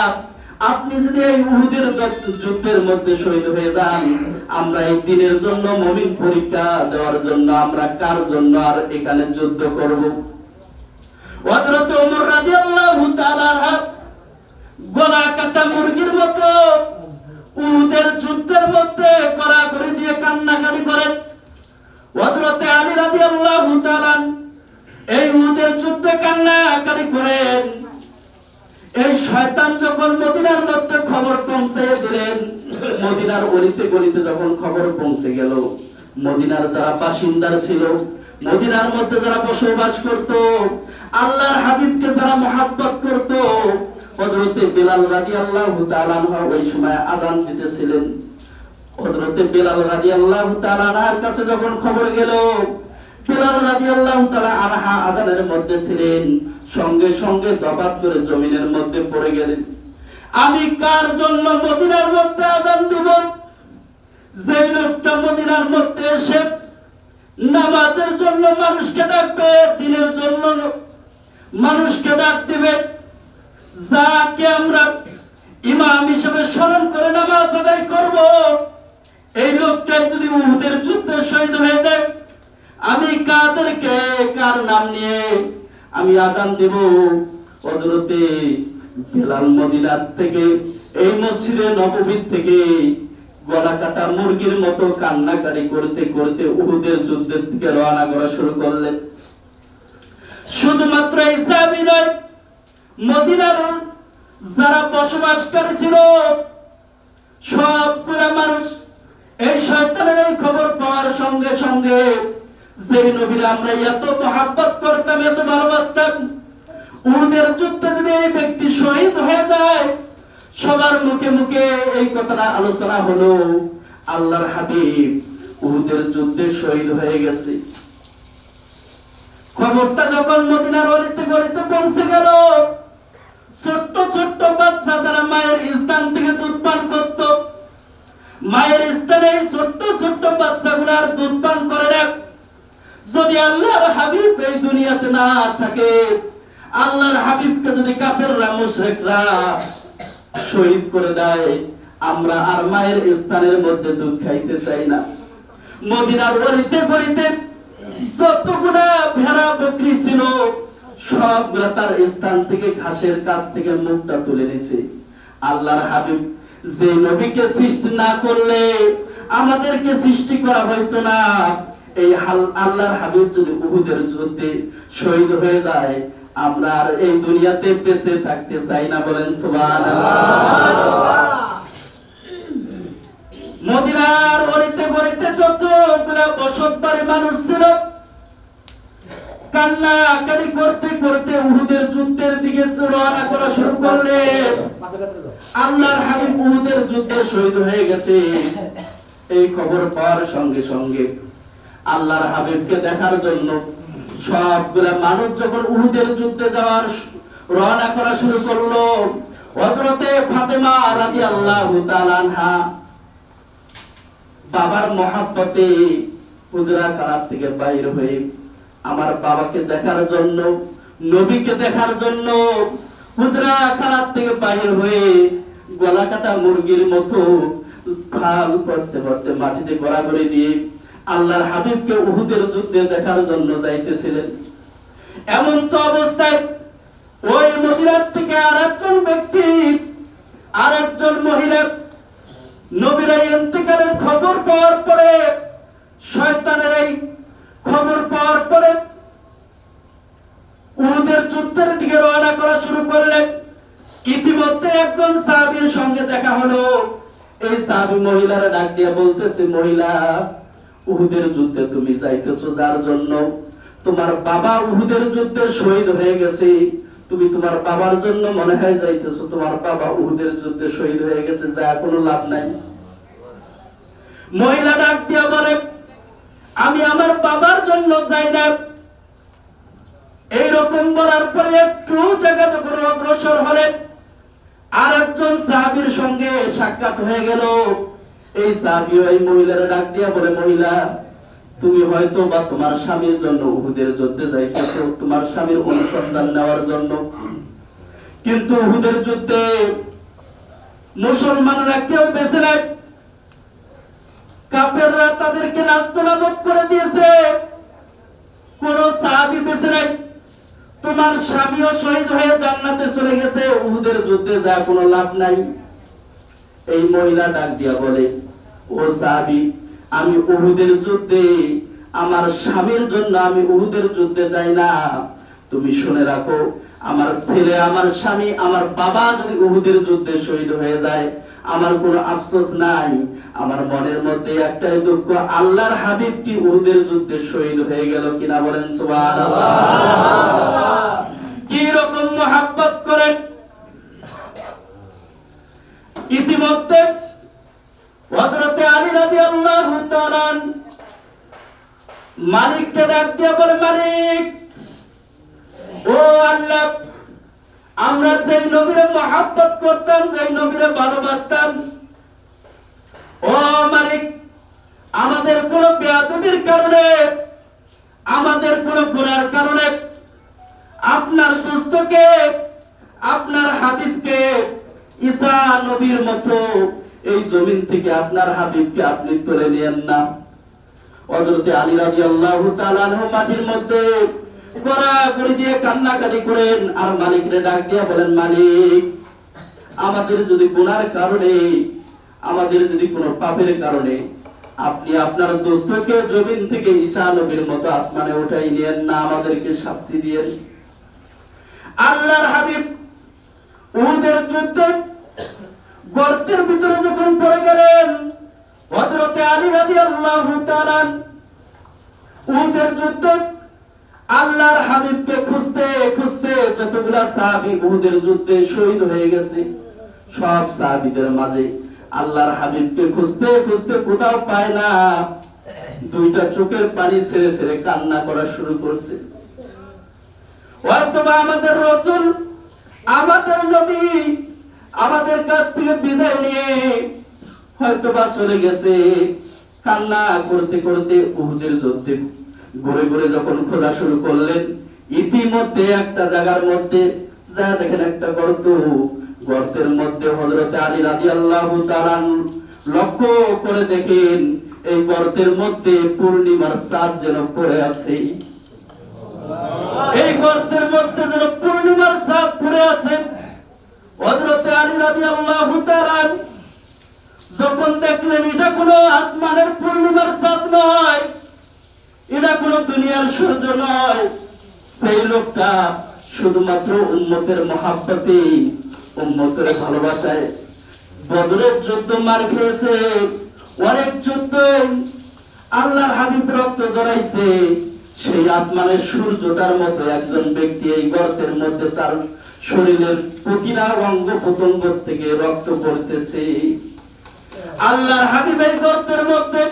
আপনি যদি এই উহুদের যুদ্ধের মধ্যে শহীদ হয়ে যান, আমরা এই দ্বীনের জন্য, মুমিন পরীক্ষা দেওয়ার জন্য আমরা কার জন্য আর এখানে যুদ্ধ করব? হযরত ওমর রাদিয়াল্লাহু তাআলা গলা কাটা মুরগির মতো উহুদের যুদ্ধের মধ্যে গড়াগড়ি দিয়ে কান্নাকাটি করেন। হযরত আলী রাদিয়াল্লাহু তাআলা এই উহুদের যুদ্ধে কান্নাকাটি করেন। এই শয়তান যখন মদিনার মধ্যে খবর পৌঁছে দিলেন, মদিনার অলিতে গলিতে যখন খবর পৌঁছে গেল, মদিনার যারা বাসিন্দা ছিল, মদিনার মধ্যে যারা বসবাস করত, আল্লাহর হাবিবকে যারা মহব্বত করত, হযরতে বেলাল রাদিয়াল্লাহু তাআলা ওই সময় আযান দিতেছিলেন। হযরতে বেলাল রাদিয়াল্লাহু তাআলার কাছে যখন খবর গেল, বেলাল রাদিয়াল্লাহু তাআলা আনহা আযানের মধ্যে ছিলেন, সঙ্গে সঙ্গে দবাত করে জমিনের মধ্যে পড়ে গেলেন। আমি কার জন্য মদিনার মধ্যে আযান দিব? যে লোকটা মদিনার মধ্যে এসে নামাজের জন্য মানুষকে ডাকবে, দ্বীনের জন্য মানুষকে ডাক দিবে, যাকে আমরা ইমাম হিসেবে স্মরণ করে নামাজ আদায় করব, এই লোকটাই যদি উহুদের যুদ্ধে শহীদ হয়ে যায়, আমি কাদেরকে কার নাম নিয়ে আমি আযান দেব? হযরতে বেলাল মদিনার থেকে, এই মসজিদে নববীর থেকে গলা কাটা মুরগির মতো কান্নাকাটি করতে করতে উহুদের যুদ্ধের দিকে রওনা করা শুরু করলেন। শুধুমাত্র এই সাহাবী নয়, মদিনার যারা বসবাসকারী ছিল সবগুলা মানুষ এই শয়তানের এই খবর পাওয়ার সঙ্গে সঙ্গে, যে নবীর আমরা এত মহব্বত করতাম, এত ভালোবাসতাম, উহুদের যুদ্ধে যদি এই ব্যক্তি শহীদ হয়ে যায়, সবার মুখে মুখে এই কথাটা আলোচনা হলো, আল্লাহর হাবিব উহুদের যুদ্ধে শহীদ হয়ে গেছে। খবরটা যখন মদিনার অলিতে গলিতে পৌঁছে গেল, ছোট্ট ছোট্ট বাচ্চা যারা মায়ের স্থান থেকে দুধ পান করত, মায়ের স্থানে এই ছোট্ট ছোট্ট বাচ্চাগুলার দুধ পান করে না। যদি আল্লাহর হাবিব এই দুনিয়াতে না থাকে, আল্লাহর হাবিবকে যদি কাফেররা মুশরিকরা শহীদ করে দেয়, আমরা আর মায়ের স্থানের মধ্যে দুধ খাইতে চাই না। মদিনার অলিতে গলিতে যতগুলা ভেড়া বকরি ছিল, সবগুলা তার স্থান থেকে ঘাসের কাছ থেকে মুখটা তুলে নিছে। আল্লাহর হাবিব যে নবীকে সৃষ্টি না করলে আমাদেরকে সৃষ্টি করা হইতো না। এই আল্লাহর হাবিব যদি উহুদের যুদ্ধে শহীদ হয়ে যায়, আমরা আর এই দুনিয়াতে বেঁচে থাকতে চাই না, বলেন সুবহানাল্লাহ। মদিনার অলিতে গলিতে যতগুলা বসতবাড়ি মানুষ ছিল, কান্নাকাটি করতে করতে উহুদের যুদ্ধের দিকে রওনা করা শুরু করলেন। আল্লাহর হাবিব উহুদের যুদ্ধে শহীদ হয়ে গেছে, এই খবর পাওয়ার সঙ্গে সঙ্গে আল্লাহর হাবিবকে দেখার জন্য সবগুলা মানুষ যখন উহুদের যুদ্ধে যাওয়ার রওনা করা শুরু করলো, হযরতে ফাতেমা রাদিয়াল্লাহু তাআলা আনহা বাবার মহব্বতে হুজরা খানার থেকে বাইরে হয়ে আমার বাবাকে দেখার জন্য, নবীকে দেখার জন্য হুজরা খানার থেকে বাইরে হয়ে গলা কাটা মুরগির মতো ফাল পড়তে পড়তে মাটিতে গড়াগড়ি দিয়ে আল্লাহর হাবিবকে উহুদের যুদ্ধে দেখার জন্য যাইতেছিলেন। এমন তো অবস্থায় ওই মদিনার থেকে আরেকজন ব্যক্তি, আরেকজন মহিলা নবীর ইন্তেকালের খবর পাওয়ার পরে, শয়তানের এই খবর পাওয়ার পরে উহুদের যুদ্ধের দিকে রওনা করা শুরু করলেন। ইতিমধ্যে একজন সাহাবীর সঙ্গে দেখা হলো। এই সাহাবী মহিলারা ডাক দিয়ে বলতেছে, মহিলা, উহুদের যুদ্ধে তুমি যাইতেছো যার জন্য, তোমার বাবা উহুদের যুদ্ধে শহীদ হয়ে গেছে, তুমি তোমার বাবার জন্য মনে হয় যাইতেছো, তোমার বাবা উহুদের যুদ্ধে শহীদ হয়ে গেছে, যা কোনো লাভ নাই। মহিলা ডাক দিয়া বলে, আমি আমার বাবার জন্য যাই না। এইরকম বলার পরে একটু জায়গা যখন অগ্রসর হলেন, আর একজন সাহাবীর সঙ্গে সাক্ষাৎ হয়ে গেল। এই সাহাবী ওই মহিলার ডাক দিয়া বলে, মহিলা, তুমি হয়তো বা তোমার স্বামীর জন্য উহুদের যুদ্ধে যাইতেছো, তোমার স্বামীর অনুসন্ধান নেওয়ার জন্য, কিন্তু উহুদের যুদ্ধে মুসলমানরা কেউ বেঁচে নাই। কাফেররা তাদেরকে নাস্তানাবুদ করে দিয়েছে, কোন সাহাবী বেঁচে নাই। তোমার স্বামীও শহীদ হয়ে জান্নাতে চলে গেছে, উহুদের যুদ্ধে যা কোনো লাভ নাই। এই মহিলা ডাক দিয়া বলে, ও সাহাবী, আমি উহুদের যুদ্ধে আমার স্বামীর জন্য আমি উহুদের যুদ্ধে যাই না। তুমি শুনে রাখো, আমার ছেলে, আমার স্বামী, আমার বাবা যদি উহুদের যুদ্ধে শহীদ হয়ে যায়, আমার কোনো আফসোস নাই। আমার মনের মধ্যে একটাই দুঃখ, আল্লাহর হাবিব কি উহুদের যুদ্ধে শহীদ হয়ে গেল কিনা, বলেন সুবহানাল্লাহ। কি রকম মুহাব্বত করেন। ইতিমধ্যে হযরতে আলী রাদিয়াল্লাহু তাআলা মালিককে ডাক দিয়ে বলে, মালিক, ও আল্লাহ, আমরা যেই নবীরে মুহাব্বত করতাম, যেই নবীরে ভালোবাসতাম, ও মালিক, আমাদের কোন বেয়াদবির কারণে, আমাদের কোন গুনার কারণে আপনার দোস্তকে, আপনার হাবিবকে, ঈসা নবীর মতো এই জমিন থেকে আপনার হাবিবকে আপনি তুলে নিয়েন না। হযরতে আলী রাদিয়াল্লাহু তাআলা মাটির মধ্যে গড়াগড়ি দিয়ে কান্নাকাটি করেন, আর মালিকরে ডাক দিয়ে বলেন, মালিক, আমাদের যদি গুনার কারণে, আমাদের যদি কোনো পাপের কারণে আপনি আপনার দোস্তকে জমিন থেকে ঈসা নবীর মতো আসমানে উঠাই নিয়েন না, আমাদেরকে শাস্তি দিয়েন। আল্লাহর হাবিব উহুদের যুদ্ধে গর্তের ভিতরে যখন পড়ে গেলেন, হযরতে আলী রাদিয়াল্লাহু তাআলা উহুদের যুদ্ধে আল্লাহর হাবিবকে খুঁজতে খুঁজতে, যতগুলা সাহাবী উহুদের যুদ্ধে শহীদ হয়ে গেছে, সব সাহাবীদের মাঝে আল্লাহর হাবিবকে খুঁজতে খুঁজতে কোথাও পায় না। দুইটা চোখের পানি ছেড়ে ছেড়ে কান্না করা শুরু করছে। হয়তোবা আমাদের রাসূল, আমাদের নবী আমাদের কাছ থেকে বিদায় নিয়ে হয়তোবা চলে গেছে। কান্না করতে করতে উহুদের যুদ্ধে ঘুরে ঘুরে যখন খোঁজা শুরু করলেন, ইতিমধ্যে একটা জায়গার মধ্যে যা দেখেন একটা গর্ত, গর্তের মধ্যে হযরতে আলী রাদিয়াল্লাহু তাআলা লক্ষ্য করে দেখেন, এই গর্তের মধ্যে পূর্ণিমার চাঁদ যেন পড়ে আছে। এই গর্তের মধ্যে যেন পূর্ণিমার চাঁদ পড়ে আছে। হযরতে আলী রাদিয়াল্লাহু তাআলা যখন দেখলেন এটা কোনো আসমানের পূর্ণিমার চাঁদ নয়, এটা কোনো দুনিয়ার সূর্য নয়, সেই লোকটা শুধুমাত্র উম্মতের মহাব্বতে, উম্মতের ভালোবাসায় বদরের যুদ্ধ মার খেয়েছে, অনেক যুদ্ধে আল্লাহর হাবিব রক্ত জড়াইছে। সেই আসমানের সূর্যটার মতো একজন ব্যক্তি এই গর্তের মধ্যে তার শরীরের প্রতিটা অঙ্গ প্রত্যঙ্গ থেকে রক্ত পড়তেছে। আল্লাহর হাবিব এই গর্তের মধ্যে,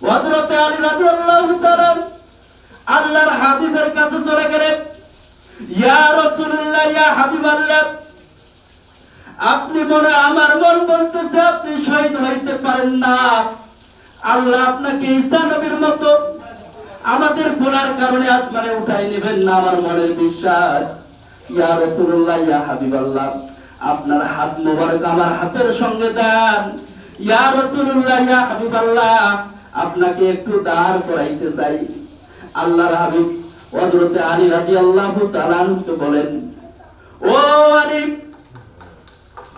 হযরতে আলী রাদিয়াল্লাহু তাআলা আল্লাহর হাবিবের কাছে চলে গেলেন, ইয়া রাসূলুল্লাহ, ইয়া হাবিবাল্লাহ, আপনি মনে, আমার মন বলতেছে আপনি শহীদ হইতে পারেন না। আল্লাহ আপনাকে ঈসা নবীর মতো আমাদের গুনার কারণে আসমানে উঠাই নেবেন না, আমার মনের বিশ্বাস। ইয়া রাসূলুল্লাহ, ইয়া হাবিবাল্লাহ, আপনার হাত মোবারক আমার হাতের সঙ্গে দেন। ইয়া রাসূলুল্লাহ, ইয়া হাবিবাল্লাহ, আপনাকে একটু দাঁড় করাইতে চাই। আল্লাহর হাবিব হযরতে আলী রাদিয়াল্লাহু তাআলা বলেন, ও আলী,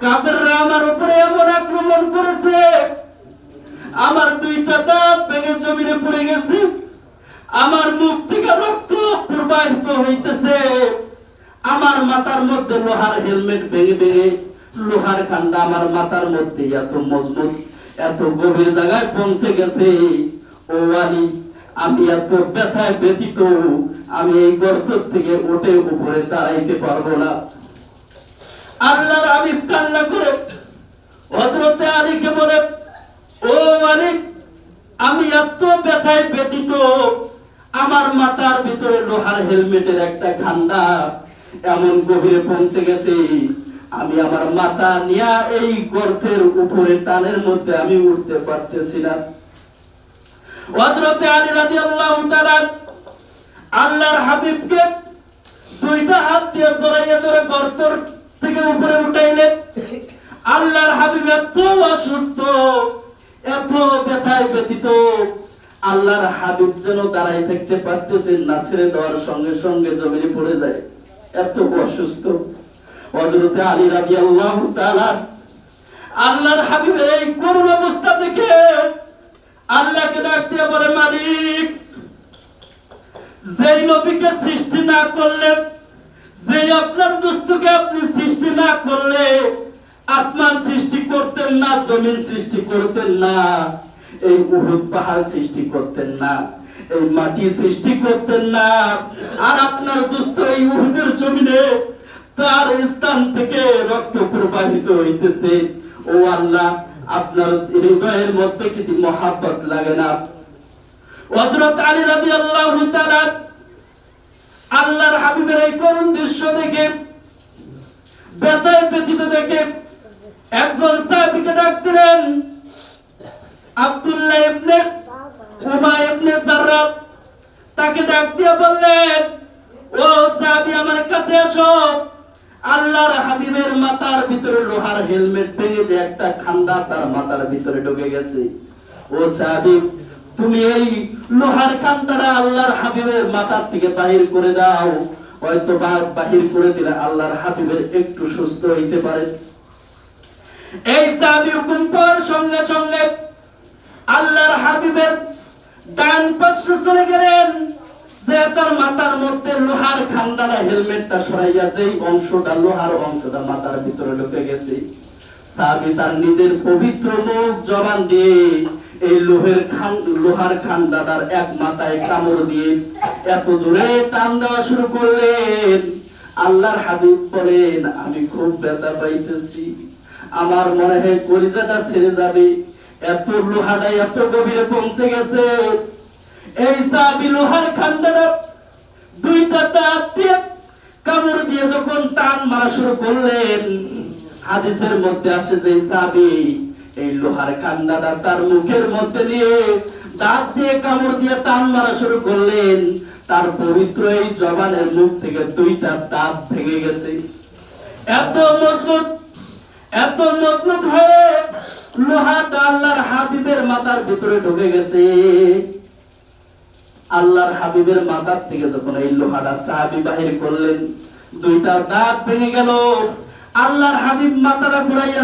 কাফেররা আমার উপরে এমন আক্রমণ করেছে, আমার দুইটা দাঁত ভেঙে জমিনে পড়ে গেছে, আমার মুখ থেকে রক্ত প্রবাহিত হইতেছে, আমার মাথার মধ্যে লোহার হেলমেট ভেঙে ভেঙে লোহার কান্ডা আমার মাথার মধ্যে এত মজবুত, এত গভীর জায়গায় পৌঁছে গেছে। ও আলী, আমি এত ব্যথায় ব্যথিত, আমি এই গর্ত থেকে উঠে উপরে দাঁড়াইতে পারবো না। আল্লাহর হাবিব কান্না করে হযরতে আলীকে বলে, ও মালিক, আমি এত ব্যথায় ব্যথিত, আমার মাথার ভিতরে লোহার হেলমেটের একটা খান্ডা এমন গভীরে পৌঁছে গেছে, আমি আমার মাথা নিয়ে এই গর্তের উপরে টানের মধ্যে আমি উঠতে পারতেছি না। হযরতে আলী রাদিয়াল্লাহু তাআলা আল্লাহর হাবিবকে দুইটা হাত দিয়ে জড়াইয়া ধরে গর্ত থেকে উপরে উঠাইলেন। আল্লাহর হাবিব এত অসুস্থ, এত ব্যথায় ব্যথিত, আল্লাহর হাবিব যেন দাঁড়াই থাকতে পারতেছেন না, ছেড়ে দেওয়ার সঙ্গে সঙ্গে জমিনে পড়ে যায়, এত অসুস্থ। হযরতে আলী রাদিয়াল্লাহু তাআলা আল্লাহর হাবিবের এই করুণ অবস্থা দেখে আল্লাহকে ডাক দিয়ে বলে, মালিক, যেই নবীকে সৃষ্টি না করলে, যেই আপনার দোস্তকে আপনি সৃষ্টি না করলে আসমান সৃষ্টি করতেন না, জমিন সৃষ্টি করতেন না, এই উহুদ পাহাড় সৃষ্টি করতেন না, এই মাটি সৃষ্টি করতেন না, আর আপনার দোস্ত এই উহুদের জমিনে তার স্থান থেকে রক্ত প্রবাহিত হইতেছে। ও আল্লাহ, আপনার হৃদয়ের মধ্যে কি মহব্বত লাগে না? হযরত আলী রাদিয়াল্লাহু তাআলা আল্লাহর হাবিবের এই করুণ দৃশ্য দেখে, ব্যথায় ব্যথিত দেখে একজন সাহাবীকে ডাক দিলেন, আব্দুল্লাহ ইবনে উবাই ইবনে সাররাব। তাকে ডাক দিয়ে বললেন, ও সাহাবী, আমার কাছে এসো। আল্লাহর হাবিবের মাথার ভিতরে লোহার হেলমেট ভেঙে যে একটা খান্ডা তার মাথার ভিতরে ঢুকে গেছে। ও সাহাবী, তুমি এই লোহার খান্ডাটা আল্লাহর হাবিবের মাথার থেকে বাহির করে দাও, হয়তো বাহির করে দিলে আল্লাহর হাবিবের একটু সুস্থ হইতে পারে। এই সাহাবী হুকুম পাওয়ার সঙ্গে সঙ্গে আল্লাহর হাবিবের ডান পাশে চলে গেলেন, যে তার মাথার মধ্যে লোহার খান্ডাটা হেলমেটটা সরাইয়া যেই অংশটা লোহার অংশটা মাথার ভিতরে ঢুকে গেছে, সাহাবী তার নিজের পবিত্র মুখ জবান দিয়ে এই লোহার খান্ডাটার এক মাথায় কামড় দিয়ে এত জোরে টান দেওয়া শুরু করলেন। আল্লাহর হাবিব বলেন, আমি খুব ব্যথা পাইতেছি, আমার মনে হয় কলিজাটা ছেড়ে যাবে, এত লোহাটা এত গভীরে পৌঁছে গেছে। এই সাহাবী লোহার খান্ডাটা দুইটা দাঁত দিয়ে কামড় দিয়ে যখন টান মারা শুরু করলেন, হাদিসের মধ্যে আসে যে সাহাবী এই লোহার খান্ডাটা তার মুখের মধ্যে নিয়ে দাঁত দিয়ে কামড় দিয়ে টান মারা শুরু করলেন, তার পবিত্র এই জবানের মুখ থেকে দুইটা দাঁত ভেঙে গেছে। এত মজবুত হয়ে লোহাটা আল্লাহর হাবিবের মাথার ভিতরে ঢুকে গেছে। আল্লাহর হাবিবের মাথার থেকে যখন এই লোহাটা সাহাবী বাহির করলেন, দুইটা দাঁত ভেঙে গেল। আল্লাহর হাবিব মাথাটা ঘুরাইয়া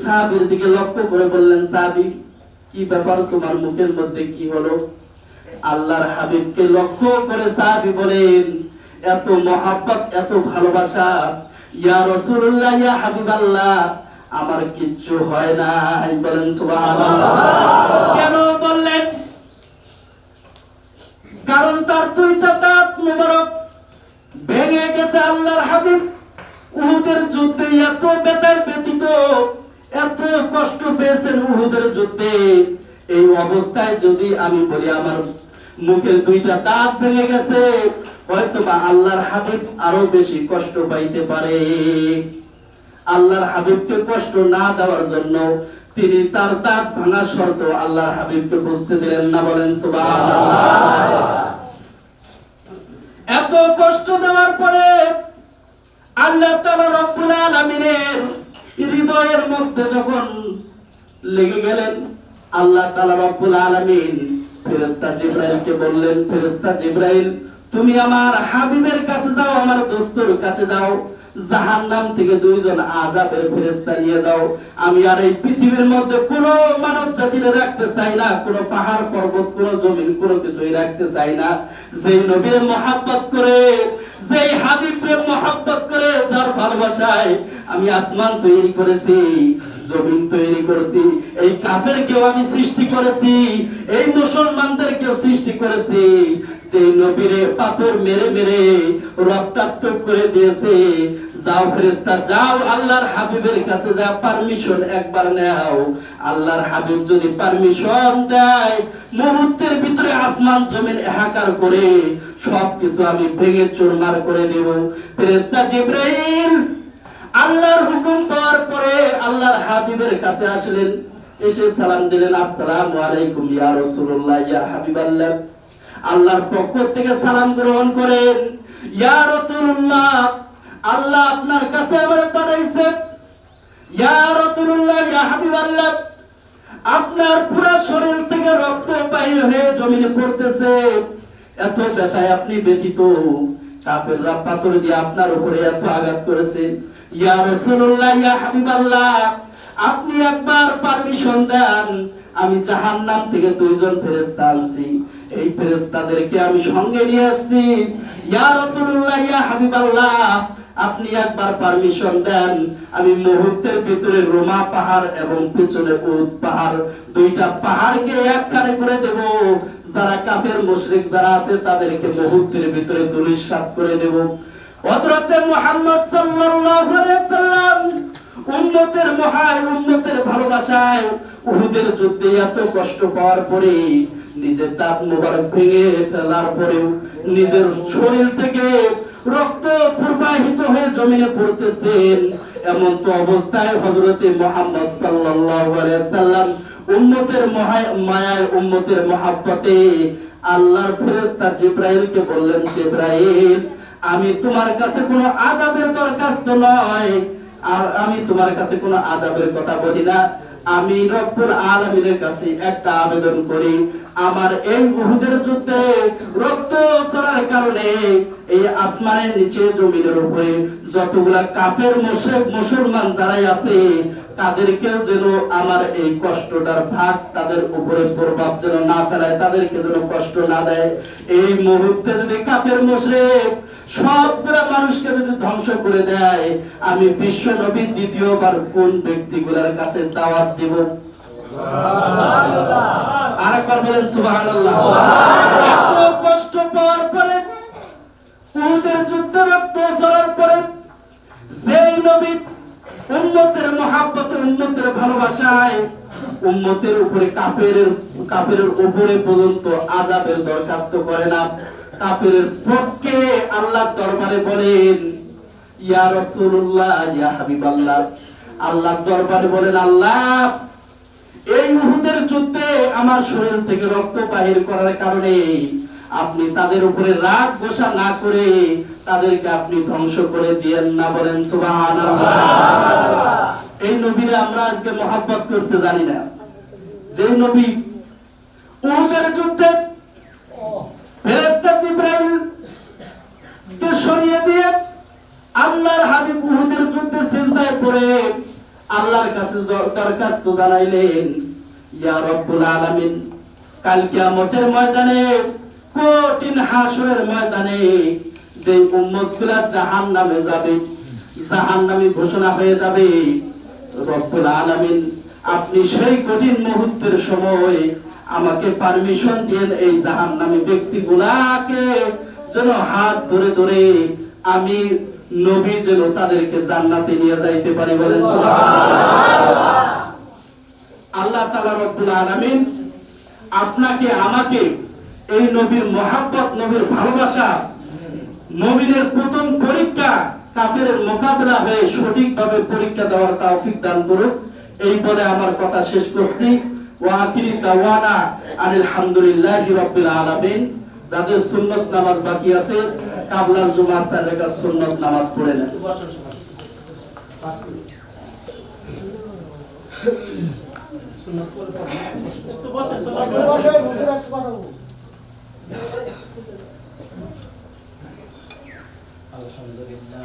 সাহাবীর দিকে লক্ষ্য করে বললেন, সাহাবী, কি ব্যাপার, তোমার মুখের মধ্যে কি হলো? আল্লাহর হাবিবকে লক্ষ্য করে সাহাবী বলেন, এত মহব্বত, এত ভালোবাসা, ইয়া রাসূলুল্লাহ, ইয়া হাবিবাল্লাহ, আমার কিচ্ছু হয় না। বলেন সুবহানাল্লাহ। কেন বললেন? কারণ তার দুইটা দাঁত মোবারক ভেঙে গেছে। আল্লাহর হাবিব উহুদের যুদ্ধে এত ব্যথায় ব্যথিত, এত কষ্ট পেয়েছেন উহুদের যুদ্ধে। এই অবস্থায় যদি আমি বলি আমার মুখে দুইটা দাঁত ভেঙে গেছে, হয়তো বা আল্লাহর হাবিব আরো বেশি কষ্ট পাইতে পারে। আল্লাহর হাবিবকে কষ্ট না দেওয়ার জন্য তিনি তার দাঁত ভাঙা শর্ত আল্লাহর হাবিবকে বুঝতে দিলেন না। বলেন সুবহানাল্লাহ। এত কষ্ট দেওয়ার পরে আল্লাহ তাআলা রব্বুল আলামিনের হৃদয়ের মধ্যে যখন লেগে গেলেন, আল্লাহ তাআলা রব্বুল আলামিন ফেরেশতা জিবরাইলকে বললেন, ফেরেশতা জিবরাইল, তুমি আমার হাবিবের কাছে যাও, আমার দোস্তর কাছে যাও, জাহান্নাম থেকে দুইজন আযাবের ফেরেশতা নিয়ে যাও। আমি আর এই পৃথিবীর মধ্যে কোনো মানব জাতিরে রাখতে চাই না, কোনো পাহাড় পর্বত, কোনো জমিন, কোনো কিছুই রাখতে চাই না। যেই নবীর মহব্বত করে, যেই হাবিবের মহব্বত করে, যার ভালোবাসায় আমি আসমান তৈরি করেছি, জমিন তৈরি করেছি, এই কাফেরকেও আমি সৃষ্টি করেছি, এই মুসলমানদেরকেও সৃষ্টি করেছি। যে নবীরে পাথর মেরে মেরে রক্তাক্ত করে দিয়েছে, যাও ফেরেশতা যাও আল্লাহর হাবিবের কাছে যা পারমিশন একবার নাও। আল্লাহর হাবিব যদি পারমিশন দেয়, মুহূর্তের ভিতরে আসমান জমিন একাকার করে সবকিছু আমি ভেঙে চুরমার করে দেব। ফেরেশতা জিবরাইল আল্লাহর হুকুম পাওয়ার পরে আল্লাহর হাবিবের কাছে আসলেন, এসে সালাম দিলেন, আসসালামু আলাইকুম ইয়া রাসূলুল্লাহ ইয়া হাবিবাল্লাহ। আল্লাহর পক্ষ থেকে সালাম গ্রহণ করেন, ইয়া রাসূলুল্লাহ আল্লাহ আপনার কাছে আমার পাঠাইছে। ইয়া রাসূলুল্লাহ ইয়া হাবিবাল্লাহ, আপনার পুরো শরীর থেকে রক্ত বাইর হয়ে জমিনে পড়তেছে, এত ব্যথায় আপনি ব্যথিত, কাফেররা পাথর দিয়ে আপনার উপরে এত আঘাত করেছে। ইয়া রাসূলুল্লাহ ইয়া হাবিবাল্লাহ, আপনি একবার পারমিশন দেন, আমি জাহান্নাম থেকে দুইজন ফেরেশতা আনছি, এই ফেরেশতাদেরকে আমি সঙ্গে নিয়ে আসছি। ইয়া রাসূলুল্লাহ ইয়া হাবিবাল্লাহ, আপনি একবার পারমিশন দেন, আমি মুহূর্তের ভিতরে রোমা পাহাড় এবং পিছনে উহুদ পাহাড়, দুইটা পাহাড়কে একখানে করে দেব। যারা কাফের মুশরিক যারা আছে তাদেরকে মুহূর্তের ভিতরে ধূলিসাৎ করে দেব। হযরতে মুহাম্মদ সাল্লাল্লাহু আলাইহি সাল্লাম উম্মতের মহায় উম্মতের ভালোবাসায় উহুদের যুদ্ধে এত কষ্ট পাওয়ার পরে, নিজের দাঁত মোবারক ভেঙে ফেলার পরেও নিজের শরীর থেকে রক্ত প্রবাহিত হয়ে জমিনে পড়তেছেন, এমন তো অবস্থায় হযরতে মুহাম্মদ সাল্লাল্লাহু আলাইহি সাল্লাম উম্মতের মায়ায় উম্মতের মহব্বতে আল্লাহর ফেরেশতা জিবরাইলকে বললেন, জিবরাইল আমি তোমার কাছে কোনো আযাবের দরখাস্ত নয়, আর আমি তোমার কাছে কোনো আযাবের কথা বলি না, আমি রব্বুল আলামিনের কাছে একটা আবেদন করি, আমার এই উহুদের যুদ্ধে রক্ত ঝরার কারণে এই আসমানের নিচে জমিনের উপরে যতগুলা কাফের মুশরিক মুসলমান যারাই আছে তাদেরকেও যেন আমার এই কষ্টটার ভাগ তাদের উপরে প্রভাব যেন না ফেলায়, তাদেরকে যেন কষ্ট না দেয়। এই মুহূর্তে যদি কাফের মুশরিক সবগুলা মানুষকে যদি ধ্বংস করে দেয়, আমি বিশ্ব নবী দ্বিতীয়বার কোন ব্যক্তিগুলোর কাছে দাওয়াত দিব? আরেকবার বলেন সুবহানাল্লাহ। এত কষ্ট পাওয়ার পরে, উহুদের যুদ্ধে রক্ত ঝরার পরে, যেই নবী উম্মতের মহব্বতে উম্মতের ভালোবাসায় উম্মতের উপরে কাফেরের উপরে পর্যন্ত আযাবের দরখাস্ত করে না, কাফেরের পক্ষে আল্লাহর দরবারে বলেন, ইয়া রাসূলুল্লাহ ইয়া হাবিবাল্লাহ, আল্লাহর দরবারে বলেন, আল্লাহ এই উহুদের যুদ্ধে আমার শরীর থেকে রক্ত বাহির করার কারণে আপনি তাদের উপরে রাগ গোসা না করে তাদেরকে আপনি ধ্বংস করে দিয়েন না। বলেন সুবহানাল্লাহ। এই নবীরে আমরা আজকে মহব্বত করতে জানি না, যে নবী উহুদের যুদ্ধে ফেরেশতা জিবরাইল কে সরিয়ে দিয়ে আল্লাহর হাবিব উহুদের যুদ্ধে সিজদায় পড়ে আল্লাহর কাছে দরখাস্ত জানাইলেন, ইয়া রব্বুল আলামিন, কাল কিয়ামতের ময়দানে কঠিন হাসরের ময়দানে যে উম্মতগুলা জাহান্নামে যাবে, জাহান্নামী ঘোষণা হয়ে যাবে, রব্বুল আলামিন আপনি সেই কঠিন মুহূর্তের সময় আমাকে পারমিশন দিয়েন, এই জাহান্নামী ব্যক্তিগুলাকে যেন হাত ধরে ধরে আমি নবী যেন তাদেরকে জান্নাতে নিয়ে যাইতে পারি। বলেন সুবহানাল্লাহ। আল্লাহ তাআলা রব্বুল আলামিন আপনাকে আমাকে এই নবীর মহব্বত, নবীর ভালোবাসা, মুমিনের প্রথম পরীক্ষা কাফেরের মোকাবেলা হয়ে সঠিকভাবে পরীক্ষা দেওয়ার তৌফিক দান করুন। এই বলে আমার কথা শেষ করছি। ওয়া আখিরি দাওয়ানা আনিল হামদুলিল্লাহি রাব্বিল আলামিন। যাদের সুন্নত নামাজ বাকি আছে কাবলার জুমা সালাকা সুন্নত নামাজ পড়ে নেন। সুন্নত পড়ে একটু বসেন, আলহামদুলিল্লাহ।